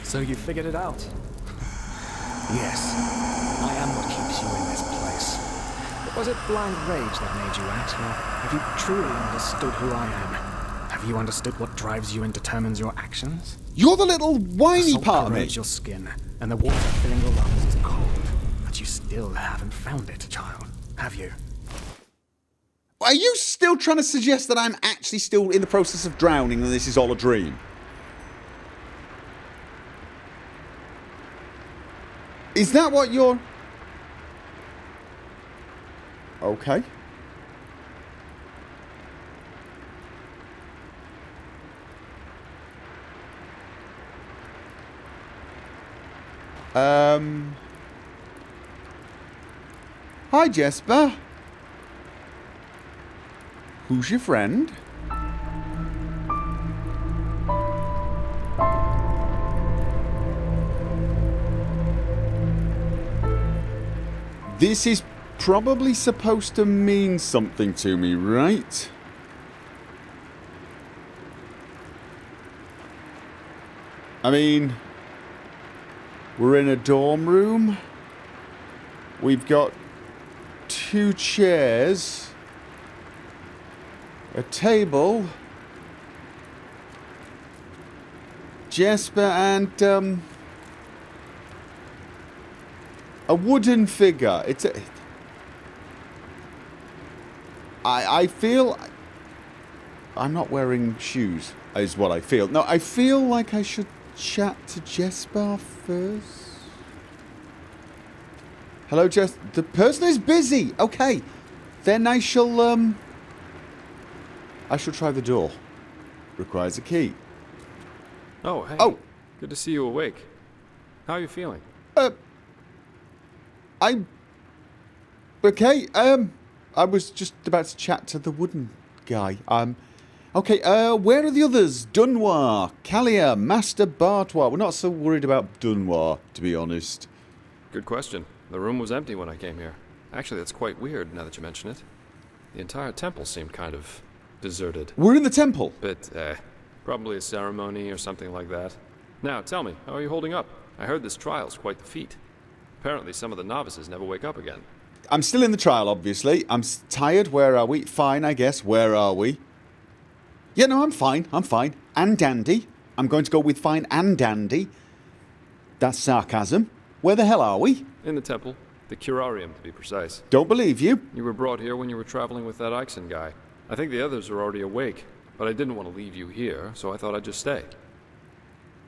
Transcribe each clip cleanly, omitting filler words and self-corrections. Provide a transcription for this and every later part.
So you figured it out? Yes. I am what keeps you in this place. But was it blind rage that made you act, or have you truly understood who I am? Have you understood what drives you and determines your actions? You're the little whiny Salt part of me. corrodes your skin, and the water filling your lungs is cold. But you still haven't found it, child, have you? Are you still trying to suggest that I'm actually still in the process of drowning and this is all a dream? Is that what you're... Okay. Hi, Jesper. Who's your friend? This is probably supposed to mean something to me, right? I mean, we're in a dorm room. We've got 2 chairs, a table, Jesper, and a wooden figure. It's a... I feel... I'm not wearing shoes, is what I feel. No, I feel like I should chat to Jesper first. Hello, Jess. The person is busy. Okay. Then I shall try the door. Requires a key. Oh, hey. Oh. Good to see you awake. How are you feeling? I'm... Okay, I was just about to chat to the wooden guy. Okay, where are the others? Dunoir, Kalia, Master Bartois. We're not so worried about Dunoir, to be honest. Good question. The room was empty when I came here. Actually, that's quite weird now that you mention it. The entire temple seemed kind of deserted. We're in the temple. But, probably a ceremony or something like that. Now, tell me, how are you holding up? I heard this trial's quite the feat. Apparently some of the novices never wake up again. I'm still in the trial, obviously. I'm tired. Where are we? Fine, I guess. Where are we? Yeah, no, I'm fine. I'm fine. And dandy. I'm going to go with fine and dandy. That's sarcasm. Where the hell are we? In the temple. The curarium, to be precise. Don't believe you. You were brought here when you were traveling with that Ixon guy. I think the others are already awake, but I didn't want to leave you here, so I thought I'd just stay.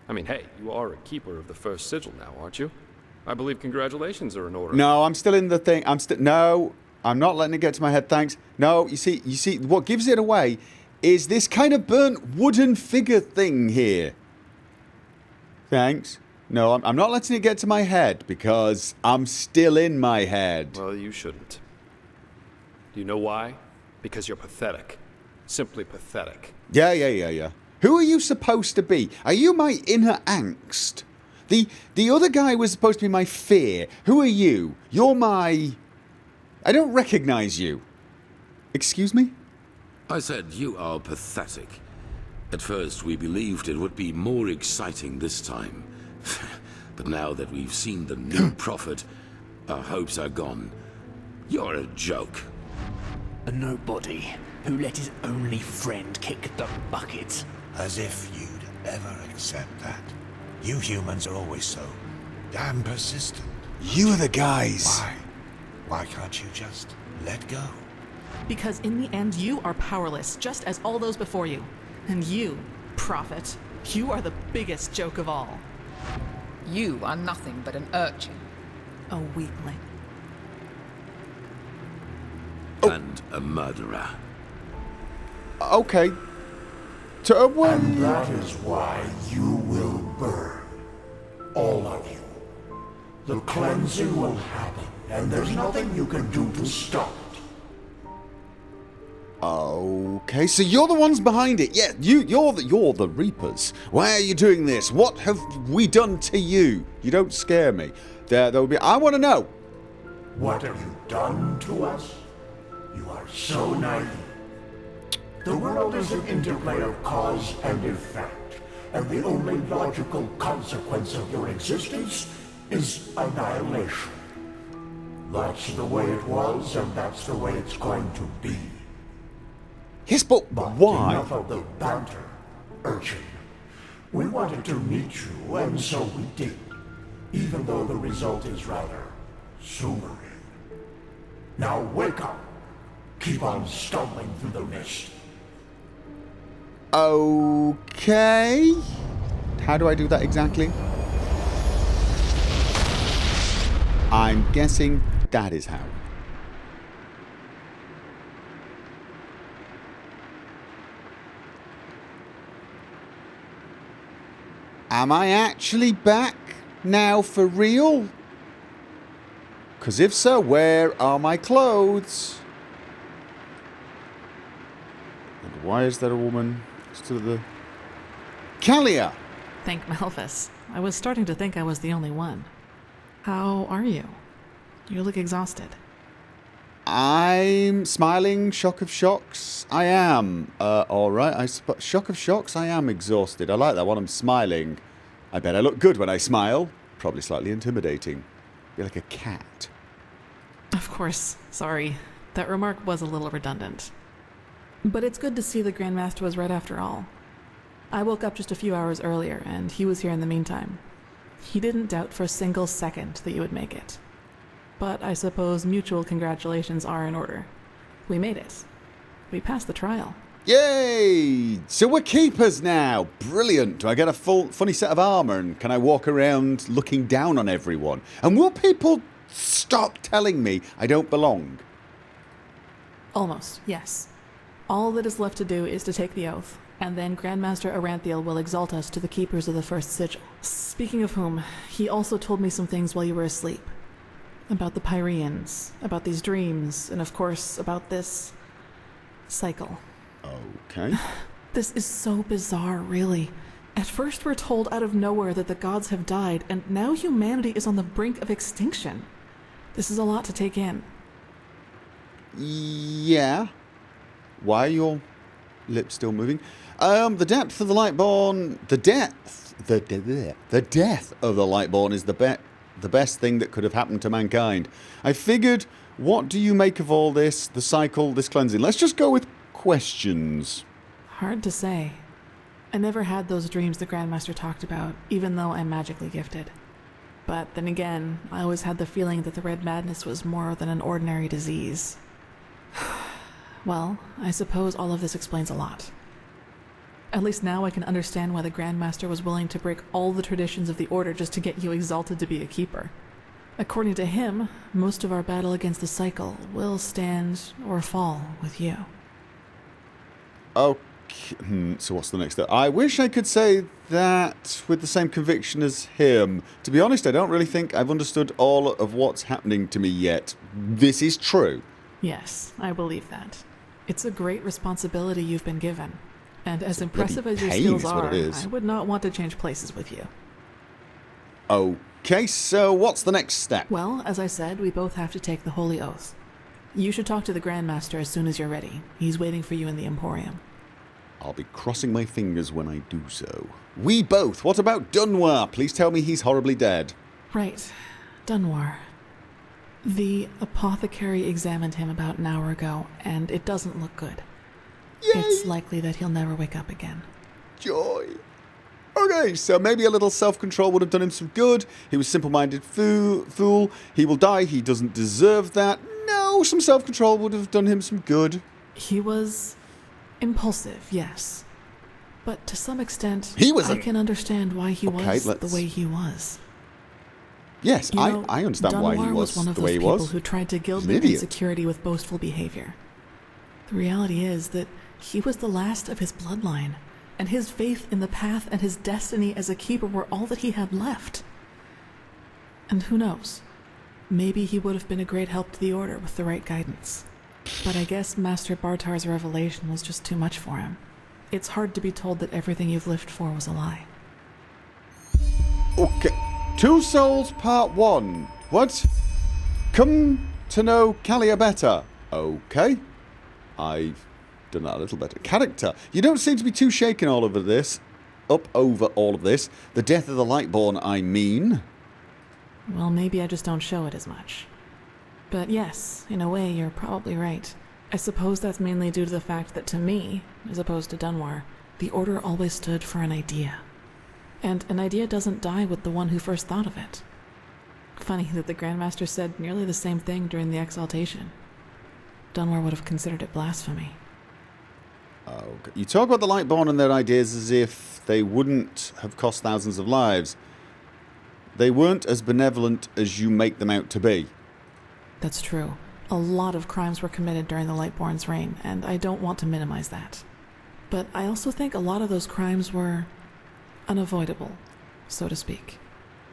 I mean, hey, you are a keeper of the first sigil now, aren't you? I believe congratulations are in order. No, I'm still in the thing. No, I'm not letting it get to my head, thanks. No, you see, what gives it away is this kind of burnt wooden figure thing here. Thanks. No, I'm not letting it get to my head because I'm still in my head. Well, you shouldn't. Do you know why? Because you're pathetic. Simply pathetic. Yeah. Who are you supposed to be? Are you my inner angst? The other guy was supposed to be my fear. Who are you? You're my... I don't recognize you. Excuse me? I said you are pathetic. At first we believed it would be more exciting this time. But now that we've seen the new prophet, our hopes are gone. You're a joke. A nobody who let his only friend kick the bucket. As if you'd ever accept that. You humans are always so damn persistent. You are the guys. Why? Why can't you just let go? Because in the end, you are powerless, just as all those before you. And you, prophet, you are the biggest joke of all. You are nothing but an urchin. A weakling. And a murderer. Okay. And that is why you will burn. All of you. The cleansing will happen, and there's nothing you can do to stop it. Okay, so you're the ones behind it. Yeah, you're the Reapers. Why are you doing this? What have we done to you? You don't scare me. There'll be... I want to know. What have you done to us? You are so naive. The world is an interplay of cause and effect. and the only logical consequence of your existence is annihilation. That's the way it was, and that's the way it's going to be. Yes, but why? Enough of the banter, urchin. We wanted to meet you, and so we did, even though the result is rather sobering. Now wake up. Keep on stumbling through the mist. Okay. How do I do that exactly? I'm guessing that is how. Am I actually back now for real? Because if so, where are my clothes? And why is there a woman to the... Kalia! Thank Malphus. I was starting to think I was the only one. How are you? You look exhausted. I'm smiling. Shock of shocks. I am. Alright. Shock of shocks. I am exhausted. I like that one. I'm smiling. I bet I look good when I smile. Probably slightly intimidating. Be like a cat. Of course. Sorry. That remark was a little redundant. But it's good to see the Grandmaster was right after all. I woke up just a few hours earlier, and he was here in the meantime. He didn't doubt for a single second that you would make it. But I suppose mutual congratulations are in order. We made it. We passed the trial. Yay! So we're keepers now. Brilliant. Do I get a funny set of armour, and can I walk around looking down on everyone? And will people stop telling me I don't belong? Almost, yes. All that is left to do is to take the oath, and then Grandmaster Aranthiel will exalt us to the keepers of the first sigil. Speaking of whom, he also told me some things while you were asleep. About the Pyreans, about these dreams, and of course about this cycle. Okay. This is so bizarre, really. At first we're told out of nowhere that the gods have died, and now humanity is on the brink of extinction. This is a lot to take in. Yeah. Why are your lips still moving? The depth of the Lightborn... The death of the Lightborn is the best thing that could have happened to mankind. I figured, what do you make of all this? The cycle, this cleansing? Let's just go with questions. Hard to say. I never had those dreams the Grandmaster talked about, even though I'm magically gifted. But then again, I always had the feeling that the Red Madness was more than an ordinary disease. Well, I suppose all of this explains a lot. At least now I can understand why the Grandmaster was willing to break all the traditions of the Order just to get you exalted to be a keeper. According to him, most of our battle against the cycle will stand or fall with you. Okay, so what's the next step? I wish I could say that with the same conviction as him. To be honest, I don't really think I've understood all of what's happening to me yet. This is true. Yes, I believe that. It's a great responsibility you've been given. And as impressive as your skills are, I would not want to change places with you. Okay, so what's the next step? Well, as I said, we both have to take the Holy Oath. You should talk to the Grandmaster as soon as you're ready. He's waiting for you in the Emporium. I'll be crossing my fingers when I do so. We both. What about Dunwar? Please tell me he's horribly dead. Right. Dunwar. The apothecary examined him about an hour ago, and it doesn't look good. Yay! It's likely that he'll never wake up again. Joy. Okay, so maybe a little self-control would have done him some good. He was simple-minded fool. He will die. He doesn't deserve that. No, some self-control would have done him some good. He was impulsive, yes. But to some extent, I can understand why he was the way he was. Yes, You know, I understand why he was one of the those way he people was. who tried to gild He's an their idiot. insecurity with boastful behavior. The reality is that he was the last of his bloodline, and his faith in the path and his destiny as a keeper were all that he had left. And who knows? Maybe he would have been a great help to the Order with the right guidance. But I guess Master Bartar's revelation was just too much for him. It's hard to be told that everything you've lived for was a lie. Okay. Two Souls Part 1. What? Come to know Kalia better. Okay. I've done that a little better. Character. You don't seem to be too shaken all over this. up over all of this. The death of the Lightborn, I mean. Well, maybe I just don't show it as much. But yes, in a way, you're probably right. I suppose that's mainly due to the fact that to me, as opposed to Dunwar, the Order always stood for an idea. And an idea doesn't die with the one who first thought of it. Funny that the Grandmaster said nearly the same thing during the Exaltation. Dunwar would have considered it blasphemy. Okay. You talk about the Lightborn and their ideas as if they wouldn't have cost thousands of lives. They weren't as benevolent as you make them out to be. That's true. A lot of crimes were committed during the Lightborn's reign, and I don't want to minimize that. But I also think a lot of those crimes were unavoidable, so to speak.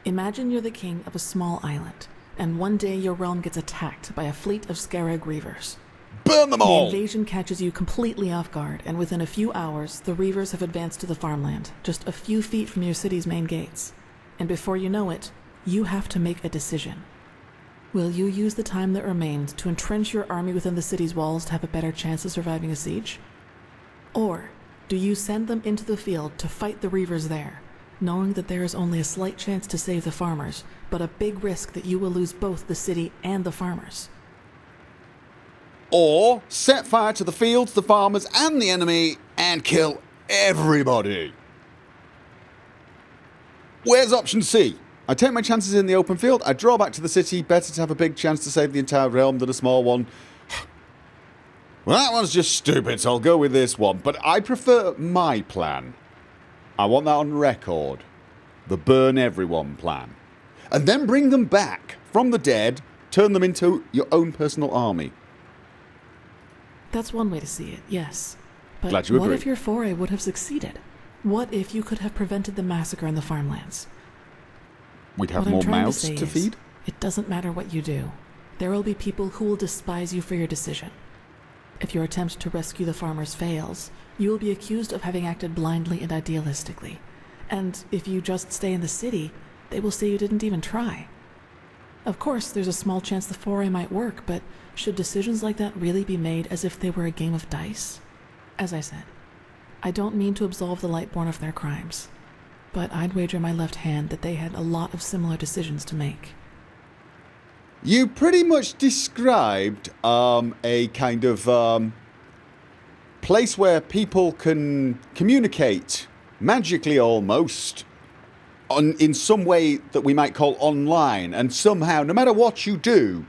Imagine you're the king of a small island, and one day your realm gets attacked by a fleet of Scarab Reavers. Burn them all! The invasion catches you completely off guard, and within a few hours, the Reavers have advanced to the farmland, just a few feet from your city's main gates. And before you know it, you have to make a decision. Will you use the time that remains to entrench your army within the city's walls to have a better chance of surviving a siege? Or do you send them into the field to fight the Reavers there, knowing that there is only a slight chance to save the farmers, but a big risk that you will lose both the city and the farmers? Or set fire to the fields, the farmers, and the enemy, and kill everybody. Where's option C? I take my chances in the open field, I draw back to the city, better to have a big chance to save the entire realm than a small one. Well, that one's just stupid, so I'll go with this one. But I prefer my plan. I want that on record. The burn everyone plan. And then bring them back from the dead, turn them into your own personal army. That's one way to see it, yes. But Glad you what agree. if your foray would have succeeded? What if you could have prevented the massacre in the farmlands? We'd have What I'm more trying mouths to say to is, feed? it doesn't matter what you do. There will be people who will despise you for your decision. If your attempt to rescue the farmers fails, you will be accused of having acted blindly and idealistically. And if you just stay in the city, they will say you didn't even try. Of course, there's a small chance the foray might work, but should decisions like that really be made as if they were a game of dice? As I said, I don't mean to absolve the Lightborn of their crimes, but I'd wager my left hand that they had a lot of similar decisions to make. You pretty much described a kind of place where people can communicate, magically almost, in some way that we might call online, and somehow, no matter what you do,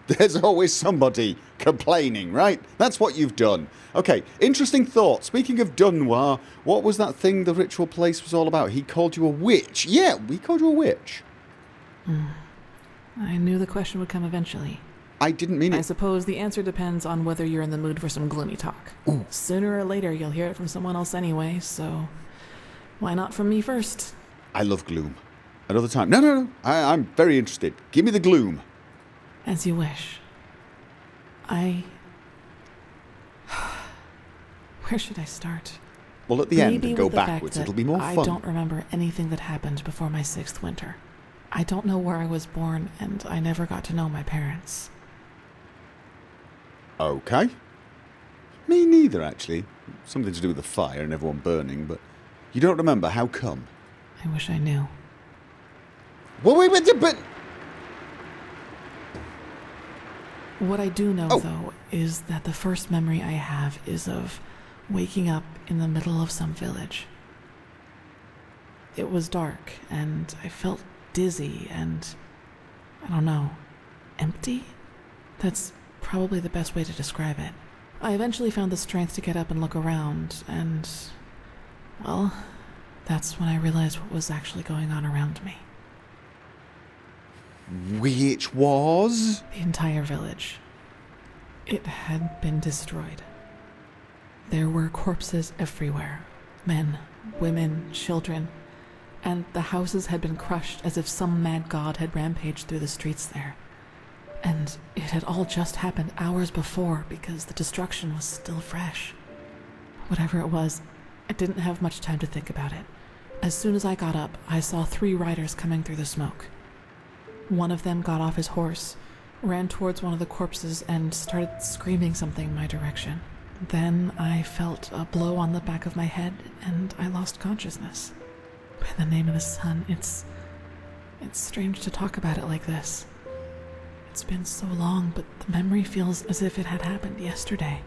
there's always somebody complaining, right? That's what you've done. Okay, interesting thought. Speaking of Dunwar, what was that thing the ritual place was all about? He called you a witch. Yeah, we called you a witch. I knew the question would come eventually. I didn't mean I it. suppose the answer depends on whether you're in the mood for some gloomy talk. Ooh. Sooner or later, you'll hear it from someone else anyway, so why not from me first? I love gloom. Another time. No. I'm very interested. Give me the gloom. As you wish. Where should I start? Well, at the end Maybe and go with the fact backwards. that It'll be more I fun. don't remember anything that happened before my 6th winter. I don't know where I was born, and I never got to know my parents. Okay. Me neither, actually. Something to do with the fire and everyone burning, but you don't remember. How come? I wish I knew. Well, but... What I do know, Oh. though, is that the first memory I have is of waking up in the middle of some village. It was dark, and I felt dizzy and, I don't know, empty? That's probably the best way to describe it. I eventually found the strength to get up and look around, and, well, that's when I realized what was actually going on around me. Which was? The entire village. It had been destroyed. There were corpses everywhere. Men, women, children. And the houses had been crushed as if some mad god had rampaged through the streets there. And it had all just happened hours before because the destruction was still fresh. Whatever it was, I didn't have much time to think about it. As soon as I got up, I saw 3 riders coming through the smoke. One of them got off his horse, ran towards one of the corpses, and started screaming something in my direction. Then I felt a blow on the back of my head, and I lost consciousness. By the name of the sun, it's strange to talk about it like this. It's been so long, but the memory feels as if it had happened yesterday.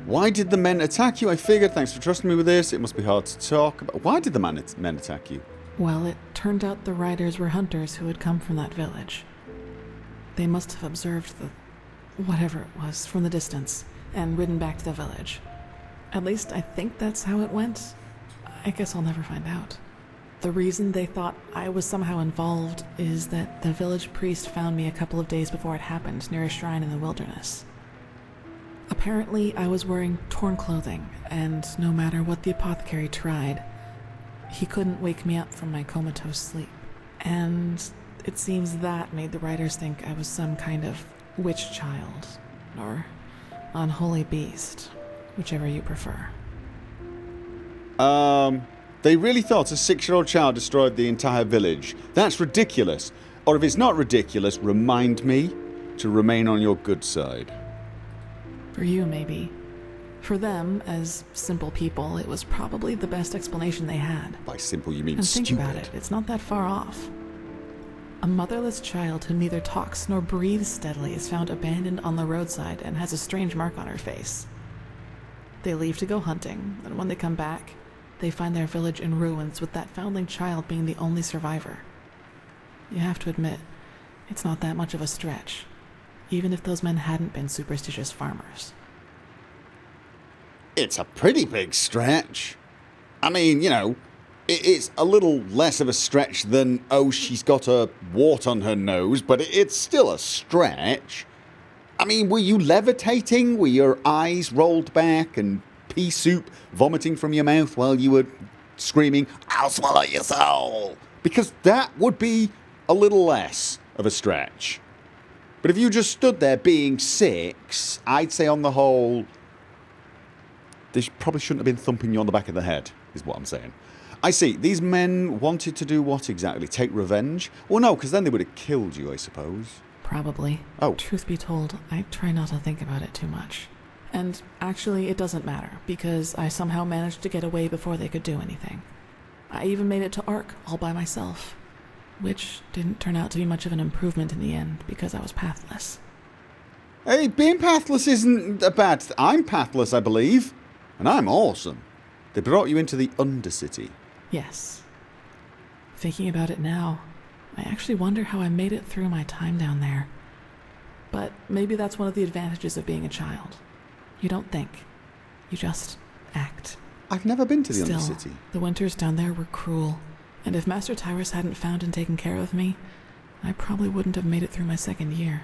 Why did the men attack you? I figured, thanks for trusting me with this. It must be hard to talk about. Why did the men attack you? Well, it turned out the riders were hunters who had come from that village. They must have observed the whatever it was from the distance and ridden back to the village. At least I think that's how it went. I guess I'll never find out. The reason they thought I was somehow involved is that the village priest found me a couple of days before it happened near a shrine in the wilderness. Apparently, I was wearing torn clothing, and no matter what the apothecary tried, he couldn't wake me up from my comatose sleep. And it seems that made the writers think I was some kind of witch child, or unholy beast, whichever you prefer. They really thought a 6-year-old child destroyed the entire village. That's ridiculous. Or if it's not ridiculous, remind me to remain on your good side. For you, maybe. For them, as simple people, it was probably the best explanation they had. By simple, you mean And stupid. think about it, it's not that far off. A motherless child who neither talks nor breathes steadily is found abandoned on the roadside and has a strange mark on her face. They leave to go hunting, and when they come back, they find their village in ruins with that foundling child being the only survivor. You have to admit, it's not that much of a stretch, even if those men hadn't been superstitious farmers. It's a pretty big stretch. I mean, you know, it's a little less of a stretch than, oh, she's got a wart on her nose, but it's still a stretch. I mean, were you levitating? Were your eyes rolled back and pea soup vomiting from your mouth while you were screaming, "I'll swallow your soul"? Because that would be a little less of a stretch. But if you just stood there being 6, I'd say on the whole, they probably shouldn't have been thumping you on the back of the head, is what I'm saying. I see. These men wanted to do what exactly? Take revenge? Well, no, because then they would have killed you, I suppose. Probably. Oh. Truth be told, I try not to think about it too much. And actually, it doesn't matter, because I somehow managed to get away before they could do anything. I even made it to Ark all by myself, which didn't turn out to be much of an improvement in the end, because I was pathless. Hey, being pathless isn't a bad thing. I'm pathless, I believe. And I'm awesome. They brought you into the Undercity. Yes. Thinking about it now, I actually wonder how I made it through my time down there. But maybe that's one of the advantages of being a child. You don't think. You just act. I've never been to the Still, Undercity. the winters down there were cruel. And if Master Tyrus hadn't found and taken care of me, I probably wouldn't have made it through my 2nd year.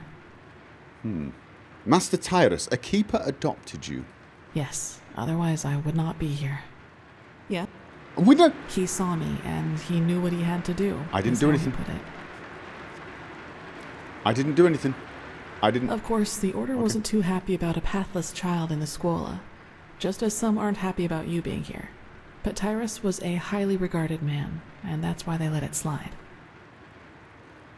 Master Tyrus, a keeper, adopted you. Yes, otherwise I would not be here. Yeah. We don't... He saw me, and he knew what he had to do. I didn't is do how anything. he put it. I didn't do anything. I didn't... Of course, the Order wasn't too happy about a pathless child in the Scuola, just as some aren't happy about you being here. But Tyrus was a highly regarded man, and that's why they let it slide.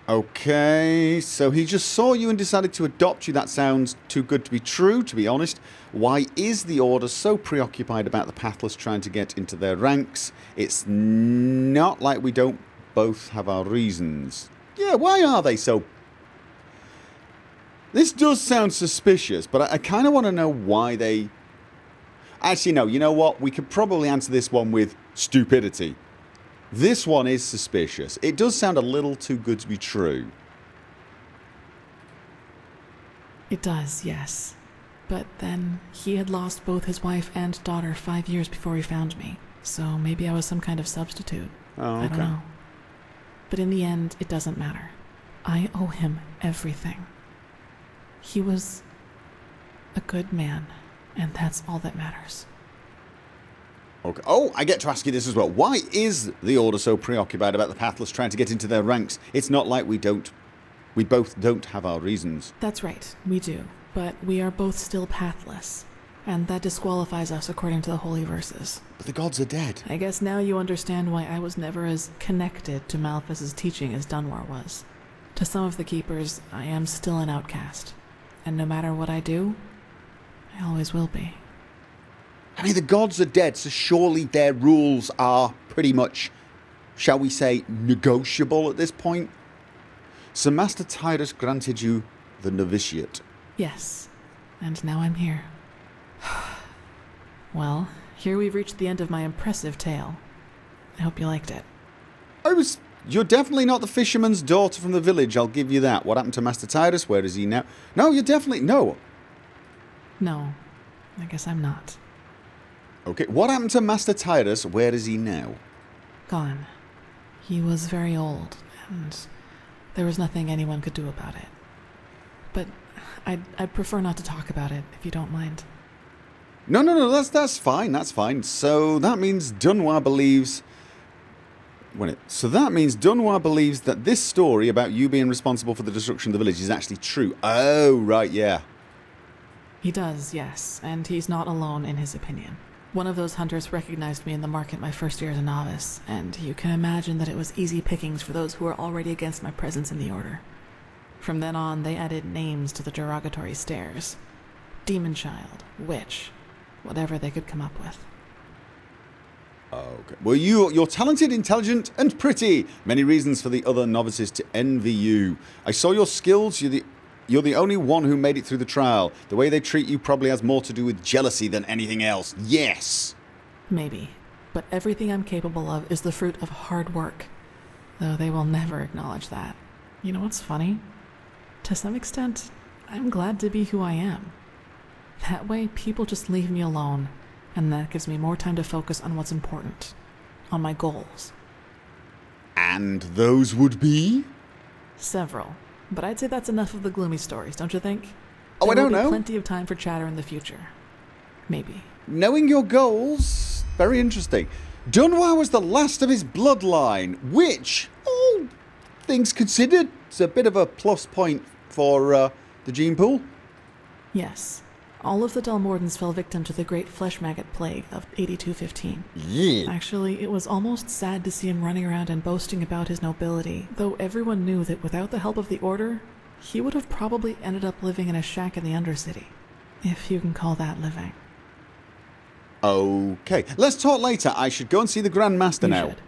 Okay, so he just saw you and decided to adopt you. That sounds too good to be true, to be honest. Why is the Order so preoccupied about the Pathless trying to get into their ranks? It's not like we don't both have our reasons. Yeah, why are they so... This does sound suspicious, but I kind of want to know why they... Actually, no, you know what? We could probably answer this one with stupidity. This one is suspicious. It does sound a little too good to be true. It does, yes. But then, he had lost both his wife and daughter 5 years before he found me. So maybe I was some kind of substitute. Oh, okay. I don't know. But in the end, it doesn't matter. I owe him everything. He was a good man, and that's all that matters. Okay. Oh, I get to ask you this as well. Why is the Order so preoccupied about the Pathless trying to get into their ranks? It's not like we both don't have our reasons. That's right, we do. But we are both still pathless, and that disqualifies us according to the holy verses. But the gods are dead. I guess now you understand why I was never as connected to Malthus's teaching as Dunwar was. To some of the Keepers, I am still an outcast. And no matter what I do, I always will be. I mean, the gods are dead, so surely their rules are pretty much, shall we say, negotiable at this point? So Master Tyrus granted you the novitiate. Yes, and now I'm here. Well, here we've reached the end of my impressive tale. I hope you liked it. You're definitely not the fisherman's daughter from the village, I'll give you that. What happened to Master Tyrus? Where is he now? No, you're definitely... No. No, I guess I'm not. Okay, what happened to Master Tyrus? Where is he now? Gone. He was very old, and there was nothing anyone could do about it. But I'd prefer not to talk about it, if you don't mind. No, that's fine, that's fine. So that means Dunwar believes... So that means Dunwar believes that this story about you being responsible for the destruction of the village is actually true. Oh, right, yeah. He does, yes, and he's not alone in his opinion. One of those hunters recognized me in the market my first year as a novice, and you can imagine that it was easy pickings for those who were already against my presence in the Order. From then on, they added names to the derogatory stares. Demon Child, Witch, whatever they could come up with. Okay. Well, you're talented, intelligent, and pretty. Many reasons for the other novices to envy you. I saw your skills. You're the only one who made it through the trial. The way they treat you probably has more to do with jealousy than anything else. Yes! Maybe. But everything I'm capable of is the fruit of hard work. Though they will never acknowledge that. You know what's funny? To some extent, I'm glad to be who I am. That way, people just leave me alone. And that gives me more time to focus on what's important. On my goals. And those would be? Several. But I'd say that's enough of the gloomy stories, don't you think? Oh, I don't know. There will be plenty of time for chatter in the future. Maybe. Knowing your goals, very interesting. Dunwar was the last of his bloodline, which, all things considered, is a bit of a plus point for the gene pool. Yes. All of the Dalmordans fell victim to the great flesh maggot plague of 8215. Yeah. Actually, it was almost sad to see him running around and boasting about his nobility, though everyone knew that without the help of the Order, he would have probably ended up living in a shack in the Undercity. If you can call that living. Okay, let's talk later. I should go and see the Grand Master now. You should.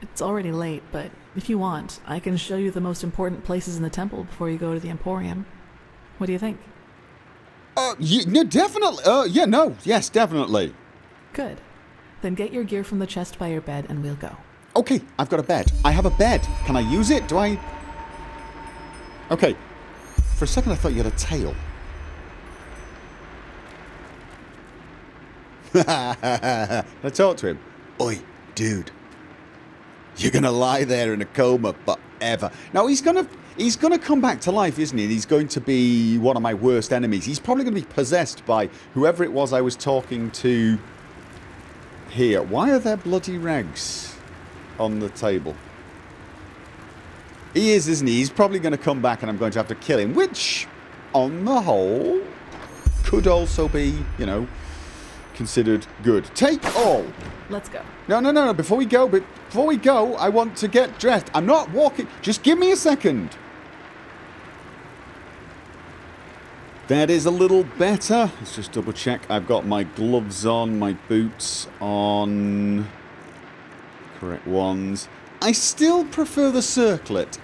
It's already late, but if you want, I can show you the most important places in the temple before you go to the Emporium. What do you think? No, definitely. Yes, definitely. Good. Then get your gear from the chest by your bed and we'll go. Okay, I've got a bed. I have a bed. Can I use it? Do I... Okay. For a second I thought you had a tail. I talk to him. Oi, dude. You're gonna lie there in a coma forever. Now he's gonna come back to life, isn't he? And he's going to be one of my worst enemies. He's probably going to be possessed by whoever it was I was talking to here. Why are there bloody rags on the table? He is, isn't he? He's probably going to come back and I'm going to have to kill him, which, on the whole, could also be, you know, considered good. Take all. Let's go. No. Before we go, I want to get dressed. I'm not walking. Just give me a second. That is a little better. Let's just double check. I've got my gloves on, my boots on. Correct ones. I still prefer the circlet.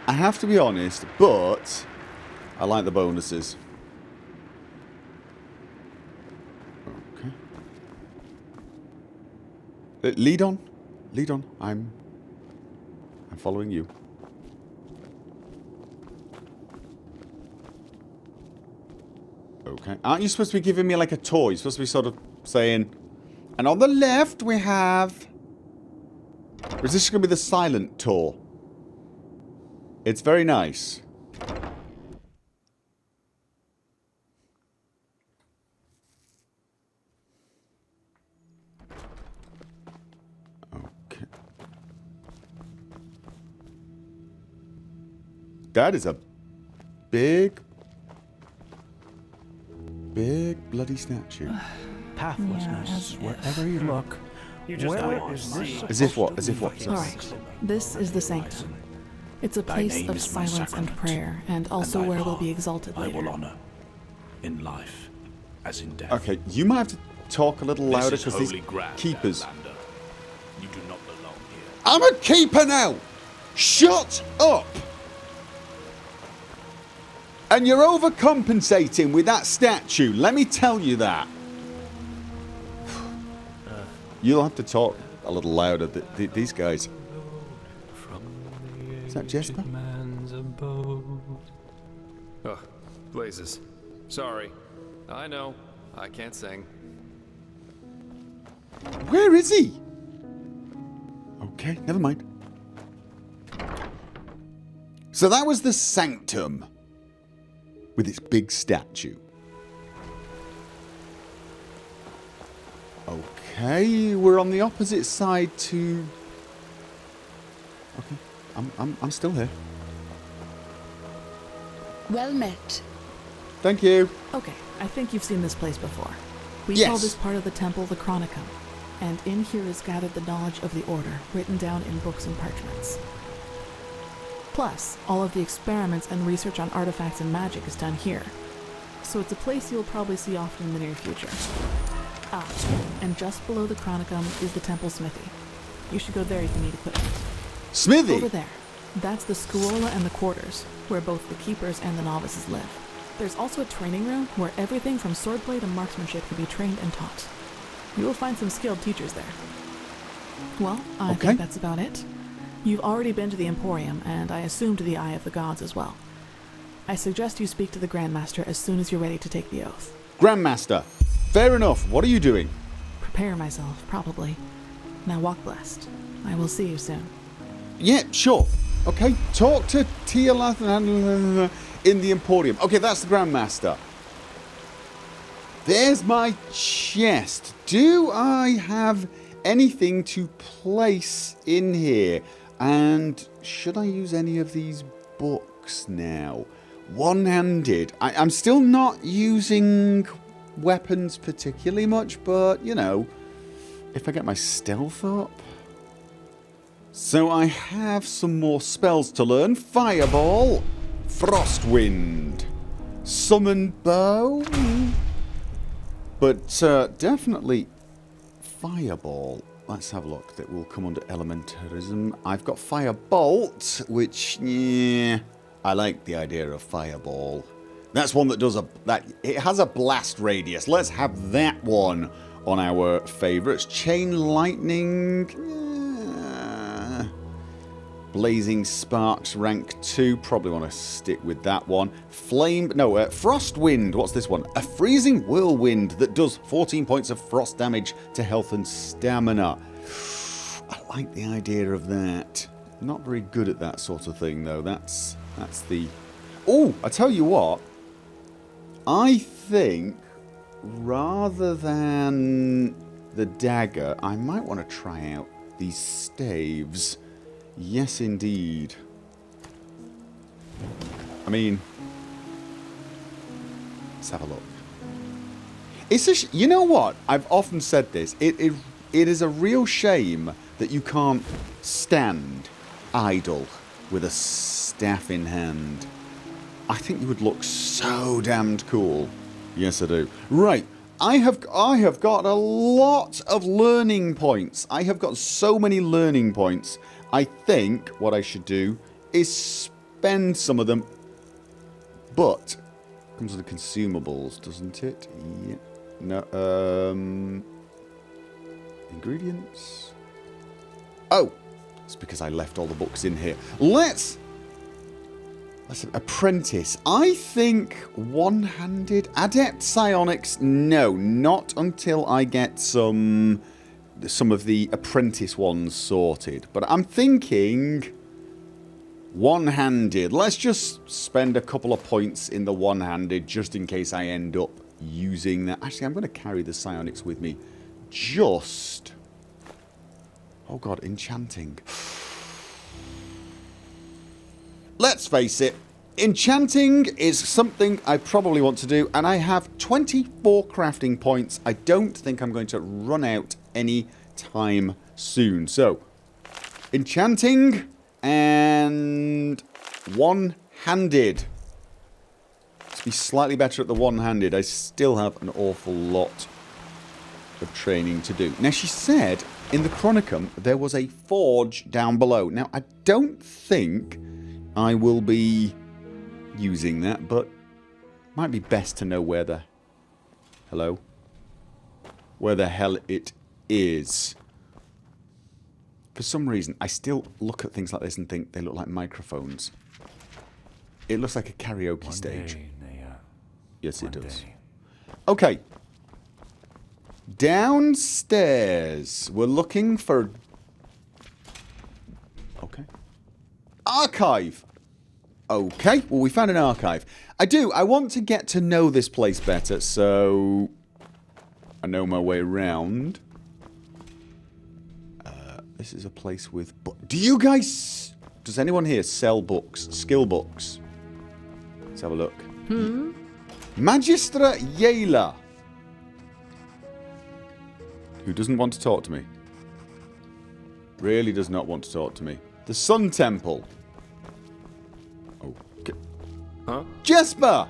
I have to be honest, but I like the bonuses. Okay. Lead on. Lead on. I'm following you. Okay. Aren't you supposed to be giving me like a toy? You're supposed to be sort of saying, and on the left we have... Or is this going to be the silent tour? It's very nice. Okay. That is a big bloody statue. Pathlessness, wherever you look. Where is this? As if what? As if what? All right. This is the Sanctum. It's a place of silence and prayer, and also where we'll be exalted I will later. honor in life. as in death. Okay, you might have to talk a little louder This is because these holy ground, keepers. Outlander. You do not belong here. I'm a keeper now! Shut up! And you're overcompensating with that statue, let me tell you that. You'll have to talk a little louder, these guys. Is that Jesper? Oh, blazes. Sorry. I know. I can't sing. Where is he? Okay, never mind. So that was the sanctum with its big statue. Okay, we're on the opposite side to... Okay, I'm still here. Well met. Thank you. Okay, I think you've seen this place before. We Yes. call this part of the temple the Chronicum, and in here is gathered the knowledge of the Order, written down in books and parchments. Plus, all of the experiments and research on artifacts and magic is done here. So it's a place you'll probably see often in the near future. Ah, and just below the Chronicum is the temple smithy. You should go there if you need equipment. Smithy? Over there. That's the Skuola and the quarters, where both the keepers and the novices live. There's also a training room where everything from swordplay to marksmanship can be trained and taught. You will find some skilled teachers there. Well, I think that's about it. You've already been to the Emporium, and I assume to the Eye of the Gods as well. I suggest you speak to the Grandmaster as soon as you're ready to take the oath. Grandmaster, fair enough. What are you doing? Prepare myself, probably. Now walk blessed. I will see you soon. Yeah, sure. Okay, talk to Tialath in the Emporium. Okay, that's the Grandmaster. There's my chest. Do I have anything to place in here? And should I use any of these books now? One-handed. I'm still not using weapons particularly much, but, you know, if I get my stealth up. So I have some more spells to learn. Fireball, Frostwind, Summon Bow, but definitely Fireball. Let's have a look. That will come under Elementarism. I've got Firebolt, which, yeah, I like the idea of Fireball. That's one that does it has a blast radius. Let's have that one on our favourites. Chain Lightning. Blazing Sparks, rank 2. Probably want to stick with that one. Frostwind. What's this one? A freezing whirlwind that does 14 points of frost damage to health and stamina. I like the idea of that. Not very good at that sort of thing, though. That's the... Oh, I tell you what. I think rather than the dagger, I might want to try out these staves. Yes, indeed. I mean, let's have a look. It's you know what? I've often said this. It is a real shame that you can't stand idle with a staff in hand. I think you would look so damned cool. Yes, I do. Right. I have got a lot of learning points. I have got so many learning points. I think what I should do is spend some of them. But it comes with the consumables, doesn't it? Yeah. No. Ingredients. Oh, it's because I left all the books in here. Let's apprentice. I think one-handed adept psionics. No, not until I get some of the apprentice ones sorted. But I'm thinking one-handed. Let's just spend a couple of points in the one-handed just in case I end up using that. Actually, I'm going to carry the psionics with me. Just... Oh god, enchanting. Let's face it, enchanting is something I probably want to do, and I have 24 crafting points. I don't think I'm going to run out any time soon. So, enchanting and one-handed. to be slightly better at the one-handed. I still have an awful lot of training to do. Now, she said in the Chronicum there was a forge down below. Now, I don't think I will be using that, but it might be best to know where the... Hello? Where the hell it is. For some reason, I still look at things like this and think they look like microphones. It looks like a karaoke stage. Yes, it does. Okay. Downstairs. We're looking for... Okay. Archive. Okay. Well, we found an archive. I want to get to know this place better, so... I know my way around. This is a place with... Do you guys... Does anyone here sell books? Skill books? Let's have a look. Magistra Yela. Who doesn't want to talk to me? Really does not want to talk to me. The Sun Temple. Okay. Huh? Jesper!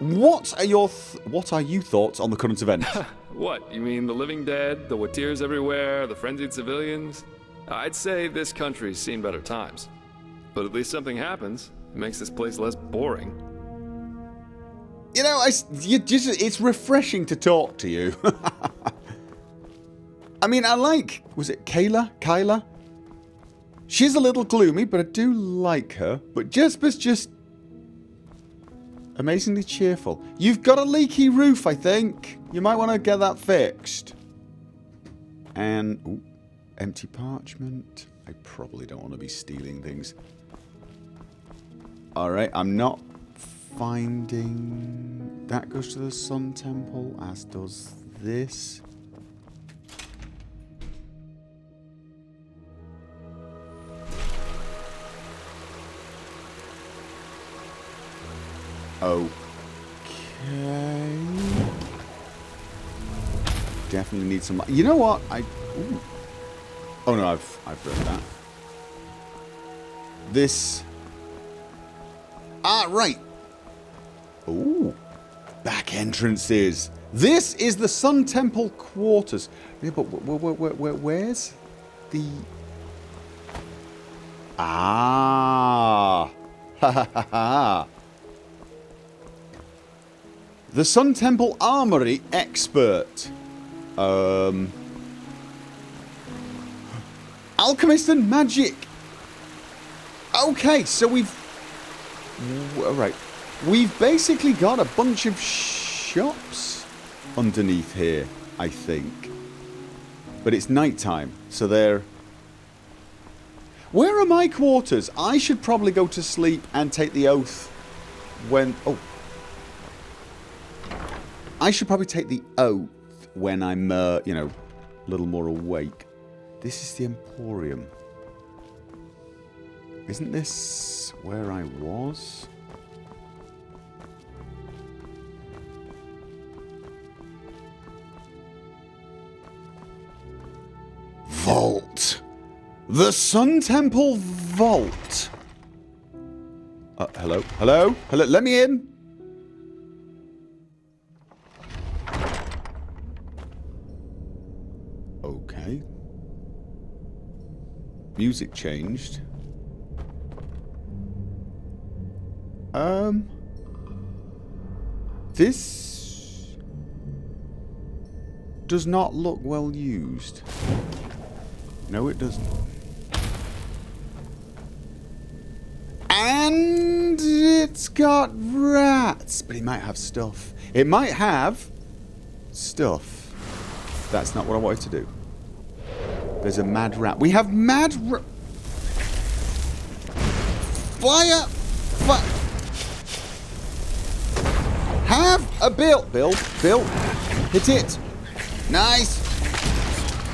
What are your thoughts on the current event? What? You mean the living dead, the Watirs everywhere, the frenzied civilians? I'd say this country's seen better times. But at least something happens. It makes this place less boring. You know, it's refreshing to talk to you. I mean, I like... Was it Kayla? Kyla? She's a little gloomy, but I do like her. But Jesper's just... amazingly cheerful. You've got a leaky roof, I think. You might want to get that fixed. And... Ooh, empty parchment. I probably don't want to be stealing things. Alright, I'm not finding... That goes to the Sun Temple, as does this. Okay. Definitely need some... You know what? Ooh. Oh no, I've read that. This... Ah, right. Ooh. Back entrances. This is the Sun Temple quarters. Yeah, but where's the... Ah. Ha ha ha ha. The Sun Temple Armory Expert. Alchemist and Magic. Okay, so we've... Right. We've basically got a bunch of shops underneath here, I think. But it's nighttime, so they're... Where are my quarters? I should probably go to sleep and take the oath when... Oh. I should probably take the oath when I'm, you know, a little more awake. This is the Emporium. Isn't this where I was? Vault. The Sun Temple Vault. Hello? Hello? Hello? Let me in. Okay. Music changed. This does not look well used. No, it doesn't. And it's got rats, but it might have stuff. It might have stuff. That's not what I wanted to do. There's a mad rat. We have mad rat. Fire! Have a Bill! Bill! Hit it! Nice!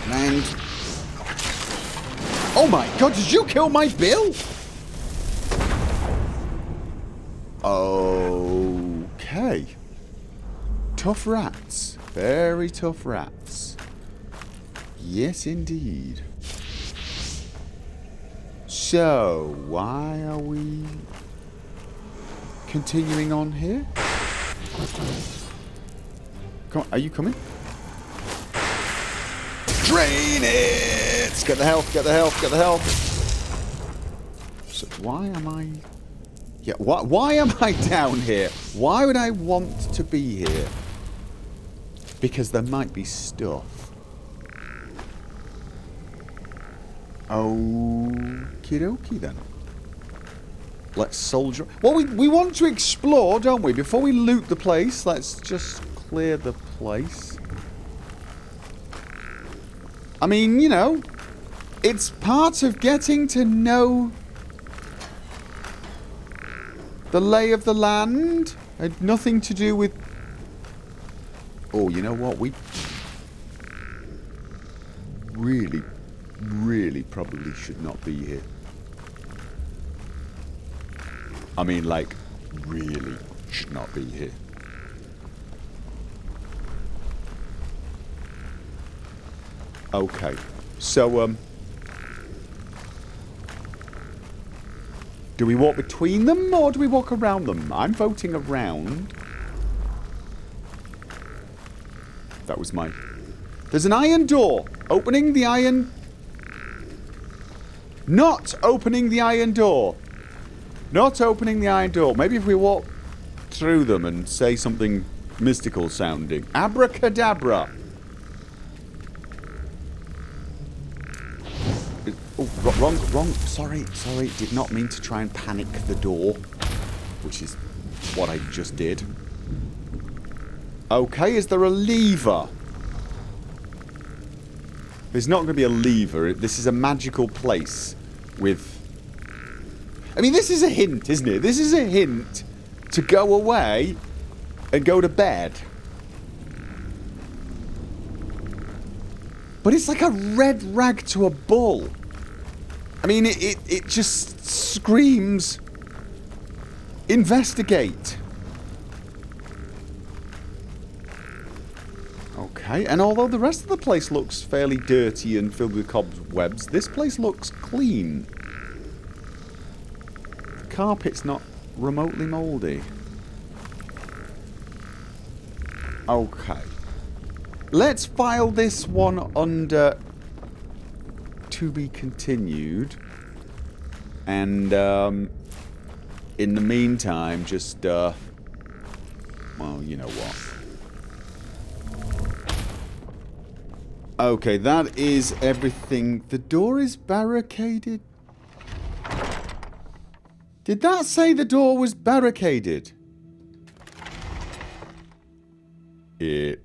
And... Oh my god, did you kill my Bill? Okay. Tough rats. Very tough rats. Yes, indeed. So, why are we continuing on here. Come on, are you coming? Drain it! Get the health, get the health, get the health. So why am I... Yeah, why am I down here? Why would I want to be here? Because there might be stuff. Okie dokie then. Let's soldier... Well, we want to explore, don't we? Before we loot the place, let's just clear the place. I mean, you know, it's part of getting to know the lay of the land. It had nothing to do with... Oh, you know what? We really probably should not be here. I mean, like, really should not be here. Okay, so, do we walk between them, or do we walk around them? I'm voting around. That was my... There's an iron door. Opening the iron... Not opening the iron door. Not opening the iron door. Maybe if we walk through them and say something mystical sounding. Abracadabra. Oh, wrong. Sorry. Did not mean to try and panic the door. Which is what I just did. Okay, is there a lever? There's not going to be a lever. This is a magical place with... I mean, this is a hint, isn't it? This is a hint to go away and go to bed. But it's like a red rag to a bull. I mean, it just screams... Investigate. Okay, and although the rest of the place looks fairly dirty and filled with cobwebs, this place looks clean. The carpet's not remotely mouldy. Okay. Let's file this one under to be continued. And, in the meantime, just, well, you know what. Okay, that is everything. The door is barricaded. Did that say the door was barricaded? It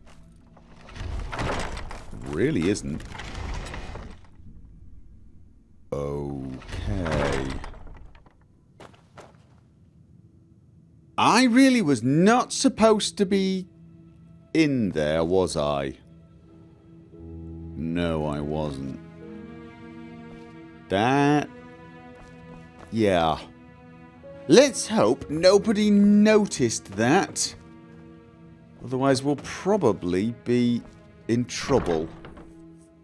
really isn't. Okay. I really was not supposed to be in there, was I? No, I wasn't. That... Yeah. Let's hope nobody noticed that. Otherwise we'll probably be in trouble.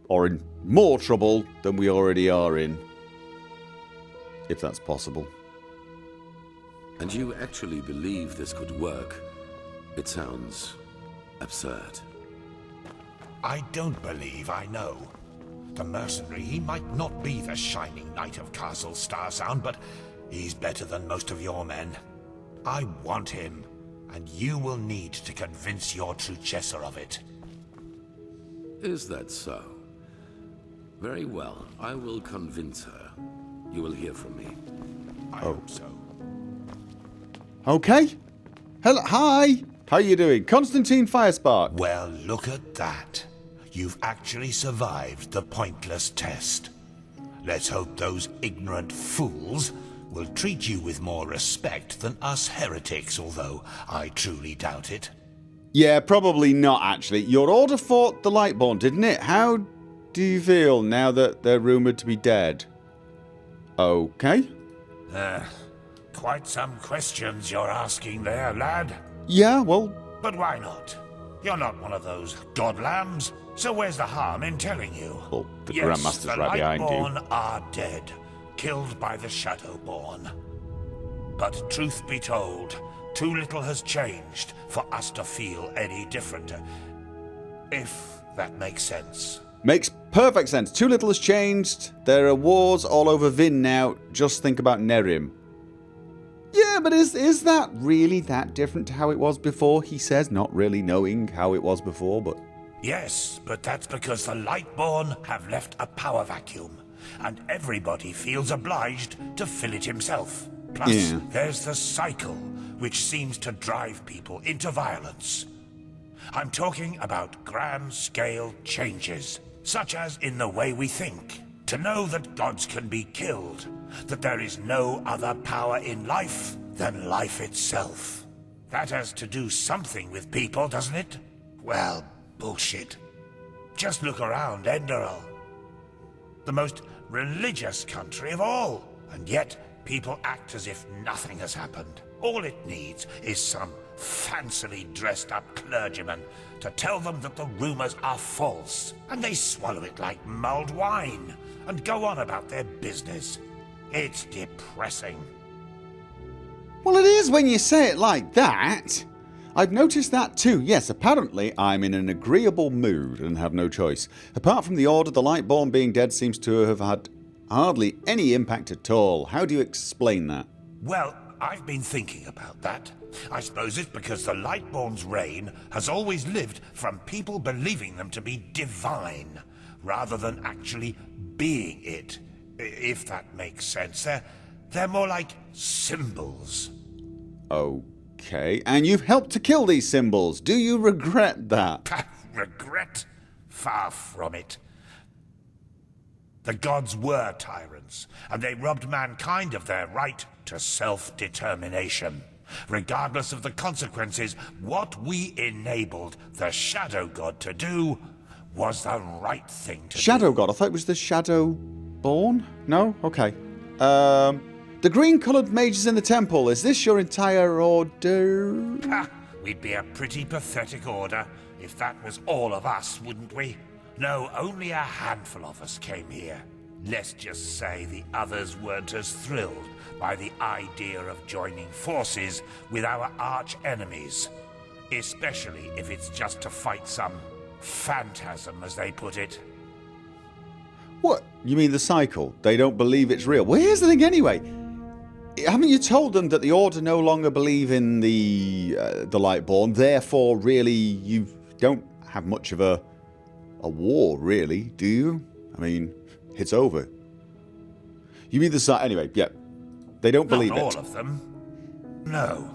Or in more trouble than we already are in. If that's possible. And you actually believe this could work? It sounds absurd. I don't believe I know. The mercenary, he might not be the shining knight of Castle Starsound, but he's better than most of your men. I want him, and you will need to convince your true Chesser of it. Is that so? Very well, I will convince her. You will hear from me. I hope so. Okay. Hello, hi. How are you doing? Constantine Firespark. Well, look at that. You've actually survived the pointless test. Let's hope those ignorant fools will treat you with more respect than us heretics, although I truly doubt it. Yeah, probably not, actually. Your order fought the Lightborn, didn't it? How do you feel now that they're rumoured to be dead? Okay. Quite some questions you're asking there, lad. Yeah, well... But why not? You're not one of those god lambs, so where's the harm in telling you? Well, the yes, Grandmaster's right behind you. the Lightborn are dead, killed by the Shadowborn. But truth be told, too little has changed for us to feel any different. If that makes sense. Makes perfect sense. Too little has changed. There are wars all over Vin now. Just think about Nerim. Yeah, but is that really that different to how it was before? He says, not really knowing how it was before, but... Yes, but that's because the Lightborn have left a power vacuum, and everybody feels obliged to fill it himself. Plus, there's the cycle, which seems to drive people into violence. I'm talking about grand-scale changes, such as in the way we think. To know that gods can be killed, that there is no other power in life than life itself. That has to do something with people, doesn't it? Well, bullshit. Just look around Enderal. The most religious country of all, and yet people act as if nothing has happened. All it needs is some fancily dressed up clergyman to tell them that the rumors are false, and they swallow it like mulled wine and go on about their business. It's depressing. Well, it is when you say it like that. I've noticed that too. Yes, apparently I'm in an agreeable mood and have no choice. Apart from the Order, the Lightborn being dead seems to have had hardly any impact at all. How do you explain that? Well, I've been thinking about that. I suppose it's because the Lightborn's reign has always lived from people believing them to be divine, rather than actually being it. If that makes sense. They're more like symbols. Okay, and you've helped to kill these symbols. Do you regret that? Regret? Far from it. The gods were tyrants, and they robbed mankind of their right to self-determination. Regardless of the consequences, what we enabled the Shadow God to do was the right thing to do. Shadow God? I thought it was the Shadowborn? No? Okay. The green-coloured mages in the temple, is this your entire order? Ha! We'd be a pretty pathetic order if that was all of us, wouldn't we? No, only a handful of us came here. Let's just say the others weren't as thrilled by the idea of joining forces with our arch-enemies. Especially if it's just to fight some phantasm, as they put it. What? You mean the cycle? They don't believe it's real. Well, here's the thing anyway. Haven't you told them that the Order no longer believe in the Lightborn, therefore really you don't have much of a war, really, do you? I mean, it's over. You mean the side... Anyway, yeah. They don't believe it. Not all of them. No.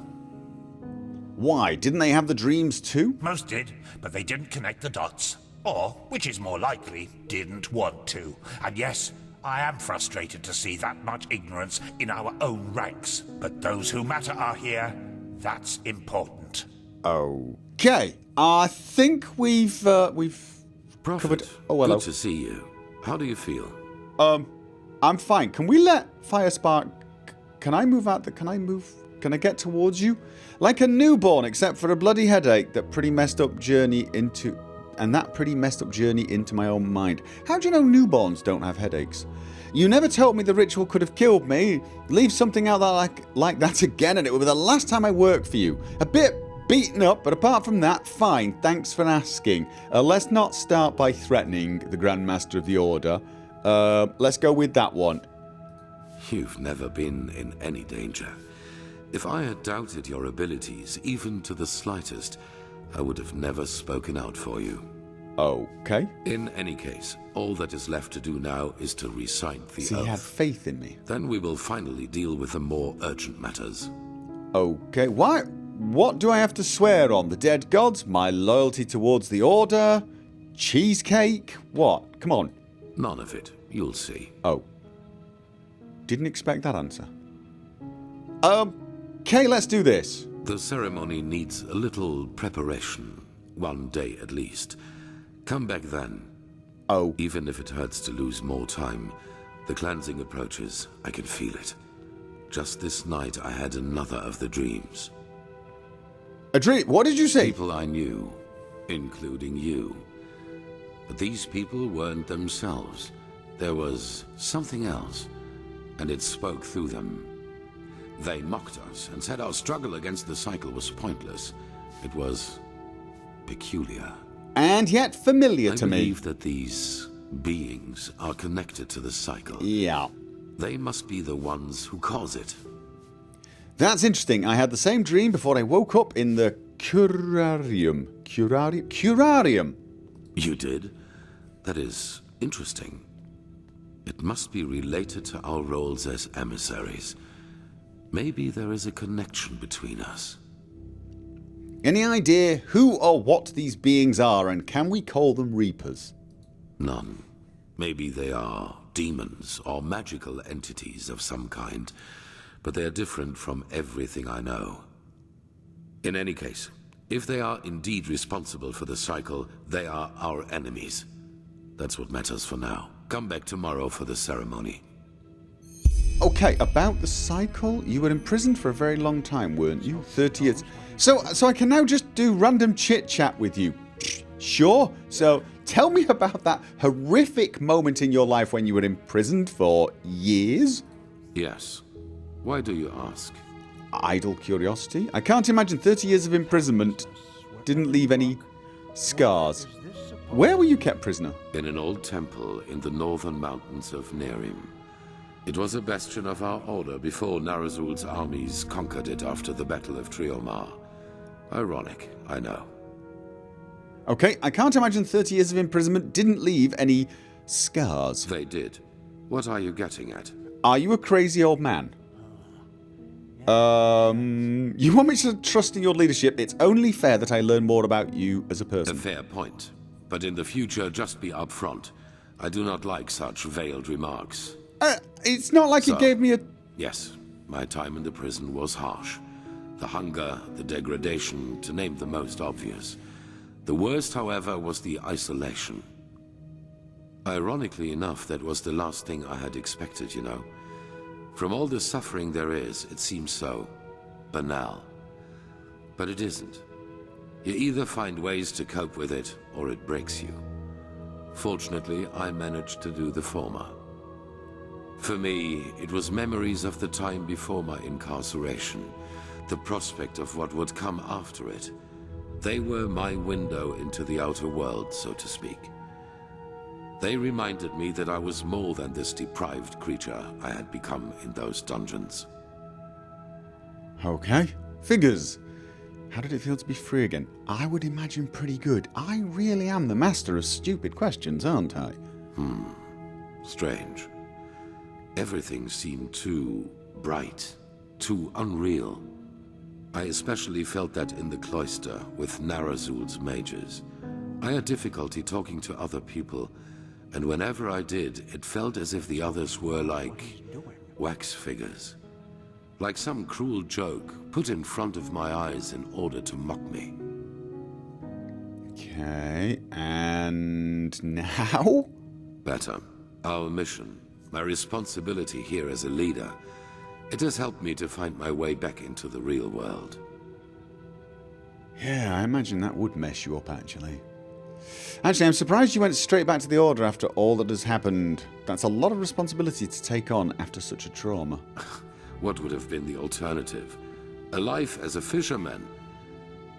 Why? Didn't they have the dreams too? Most did, but they didn't connect the dots. Or, which is more likely, didn't want to. And yes, I am frustrated to see that much ignorance in our own ranks. But those who matter are here. That's important. Okay. I think we've Prophet, covered... Oh, hello. Good to see you. How do you feel? I'm fine. Can we let Firespark... Can I move out? Can I get towards you? Like a newborn, except for a bloody headache that pretty messed up journey into... And that pretty messed up journey into my own mind. How do you know newborns don't have headaches? You never told me the ritual could have killed me. Leave something out like that again and it will be the last time I work for you. A bit beaten up, but apart from that, fine. Thanks for asking. Let's not start by threatening the Grand Master of the Order. Let's go with that one. You've never been in any danger. If I had doubted your abilities, even to the slightest, I would have never spoken out for you. Okay. In any case, all that is left to do now is to recite the So oath. you have faith in me? Then we will finally deal with the more urgent matters. Okay. Why? What do I have to swear on? The dead gods? My loyalty towards the Order? Cheesecake? What? Come on. None of it. You'll see. Oh. Didn't expect that answer. Okay, let's do this. The ceremony needs a little preparation. 1 day at least. Come back then. Oh. Even if it hurts to lose more time, the cleansing approaches. I can feel it. Just this night I had another of the dreams. A dream? What did you say? People I knew, including you. But these people weren't themselves. There was something else, and it spoke through them. They mocked us and said our struggle against the cycle was pointless. It was peculiar. And yet familiar I to me. believe that these beings are connected to the cycle. Yeah. They must be the ones who cause it. That's interesting. I had the same dream before I woke up in the curarium. Curarium. You did? That is interesting. It must be related to our roles as emissaries. Maybe there is a connection between us. Any idea who or what these beings are, and can we call them Reapers? None. Maybe they are demons or magical entities of some kind, but they are different from everything I know. In any case, if they are indeed responsible for the cycle, they are our enemies. That's what matters for now. Come back tomorrow for the ceremony. Okay, about the cycle, you were imprisoned for a very long time, weren't you? 30 years. So I can now just do random chit-chat with you. Sure. So tell me about that horrific moment in your life when you were imprisoned for years. Yes. Why do you ask? Idle curiosity. I can't imagine 30 years of imprisonment didn't leave any scars. Where were you kept prisoner? In an old temple in the northern mountains of Nerim. It was a bastion of our order before Narazul's armies conquered it after the Battle of Triomar. Ironic, I know. Okay, I can't imagine 30 years of imprisonment didn't leave any scars. They did. What are you getting at? Are you a crazy old man? You want me to trust in your leadership? It's only fair that I learn more about you as a person. A fair point. But in the future, just be upfront. I do not like such veiled remarks. It's not like you gave me a... Yes, my time in the prison was harsh. The hunger, the degradation, to name the most obvious. The worst, however, was the isolation. Ironically enough, that was the last thing I had expected, you know. From all the suffering there is, it seems so banal. But it isn't. You either find ways to cope with it, or it breaks you. Fortunately, I managed to do the former. For me, it was memories of the time before my incarceration, the prospect of what would come after it. They were my window into the outer world, so to speak. They reminded me that I was more than this deprived creature I had become in those dungeons. Okay. Figures. How did it feel to be free again? I would imagine pretty good. I really am the master of stupid questions, aren't I? Strange. Everything seemed too bright, too unreal. I especially felt that in the cloister with Narazul's mages. I had difficulty talking to other people, and whenever I did, it felt as if the others were like wax figures. Like some cruel joke put in front of my eyes in order to mock me. Okay, and now? Better. Our mission, my responsibility here as a leader, it has helped me to find my way back into the real world. Yeah, I imagine that would mess you up, actually. Actually, I'm surprised you went straight back to the Order after all that has happened. That's a lot of responsibility to take on after such a trauma. What would have been the alternative? A life as a fisherman?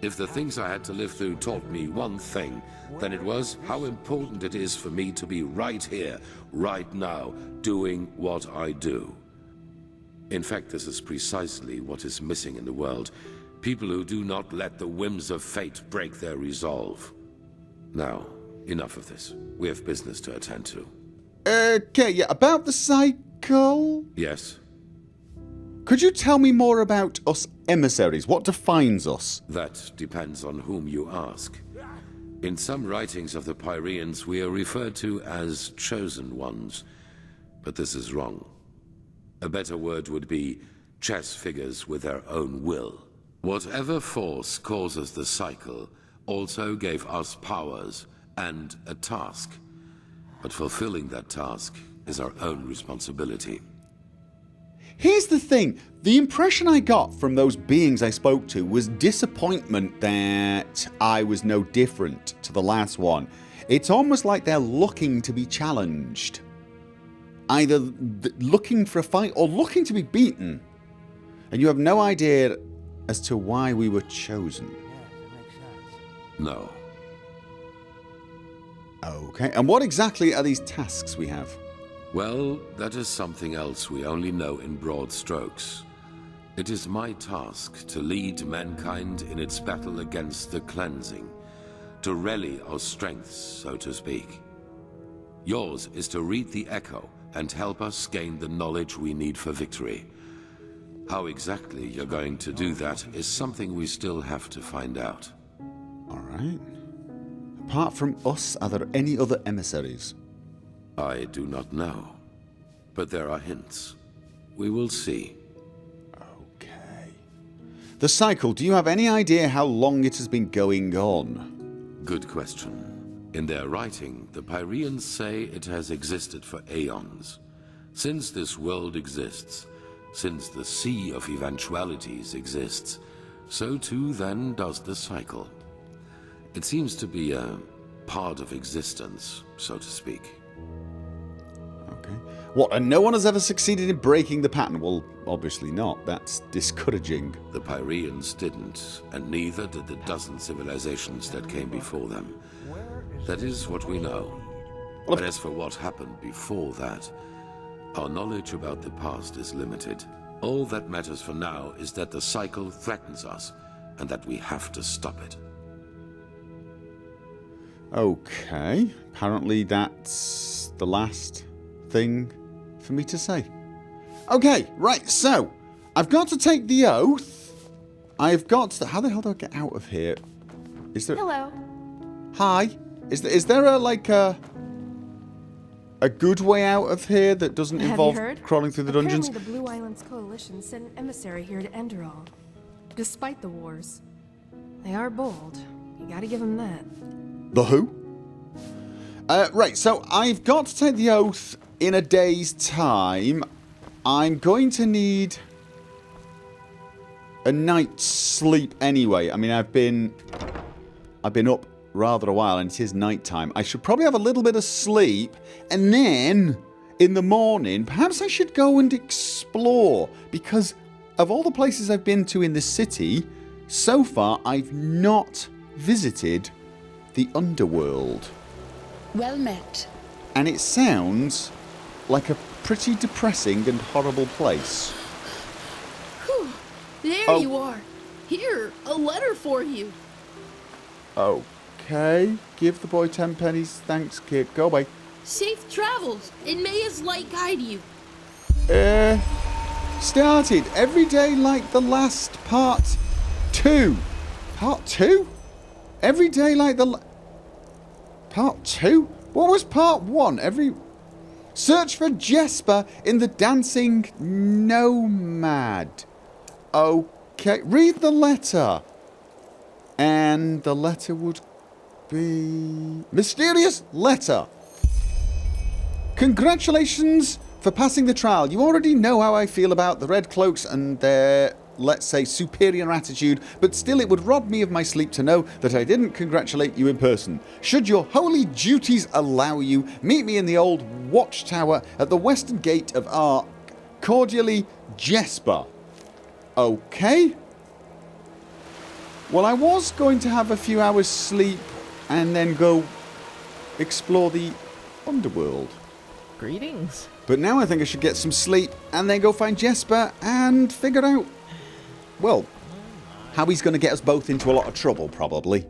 If the things I had to live through taught me one thing, then it was how important it is for me to be right here, right now, doing what I do. In fact, this is precisely what is missing in the world. People who do not let the whims of fate break their resolve. Now, enough of this. We have business to attend to. Okay, yeah, about the cycle? Yes? Could you tell me more about us emissaries? What defines us? That depends on whom you ask. In some writings of the Pyreans, we are referred to as chosen ones. But this is wrong. A better word would be chess figures with their own will. Whatever force causes the cycle also gave us powers and a task. But fulfilling that task is our own responsibility. Here's the thing. The impression I got from those beings I spoke to was disappointment that I was no different to the last one. It's almost like they're looking to be challenged. Either looking for a fight or looking to be beaten. And you have no idea as to why we were chosen. No. Okay, and what exactly are these tasks we have? Well, that is something else we only know in broad strokes. It is my task to lead mankind in its battle against the cleansing, to rally our strengths, so to speak. Yours is to read the Echo and help us gain the knowledge we need for victory. How exactly you're going to do that is something we still have to find out. Alright. Apart from us, are there any other emissaries? I do not know, but there are hints. We will see. Okay. The cycle, do you have any idea how long it has been going on? Good question. In their writing, the Pyreans say it has existed for aeons. Since this world exists, since the Sea of Eventualities exists, so too then does the cycle. It seems to be a part of existence, so to speak. Okay. What, and no one has ever succeeded in breaking the pattern? Well, obviously not. That's discouraging. The Pyreans didn't, and neither did the dozen civilizations that came before them. That is what we know. But as for what happened before that, our knowledge about the past is limited. All that matters for now is that the cycle threatens us, and that we have to stop it. Okay. Apparently that's the last thing for me to say. Okay, right, so I've got to take the oath. I've got to... How the hell do I get out of here? Is there... Hello. Hi. Is there a good way out of here that doesn't involve crawling through the dungeons? Apparently the Blue Islands Coalition sent an emissary here to Enderal. Despite the wars. They are bold. You gotta give them that. The who? Right, so I've got to take the oath in a day's time. I'm going to need a night's sleep anyway. I mean, I've been up rather a while and it is night time. I should probably have a little bit of sleep, and then in the morning perhaps I should go and explore, because of all the places I've been to in the city, so far I've not visited the underworld. Well met. And it sounds like a pretty depressing and horrible place. Whew. There you are. Here, a letter for you. Okay. Give the boy 10 pennies. Thanks, kid. Go away. Safe travels, and may his light guide you. Started every day like the last part 2. Part 2? Every day like the... Part 2? What was part 1? Search for Jesper in the Dancing Nomad. Okay, read the letter. And the letter would be... Mysterious letter. Congratulations for passing the trial. You already know how I feel about the Red Cloaks and their, let's say, superior attitude, but still it would rob me of my sleep to know that I didn't congratulate you in person. Should your holy duties allow you, meet me in the old watchtower at the western gate of Ark. Cordially, Jesper. Okay. Well, I was going to have a few hours sleep and then go explore the underworld. Greetings. But now I think I should get some sleep and then go find Jesper and figure out, well, how he's going to get us both into a lot of trouble, probably.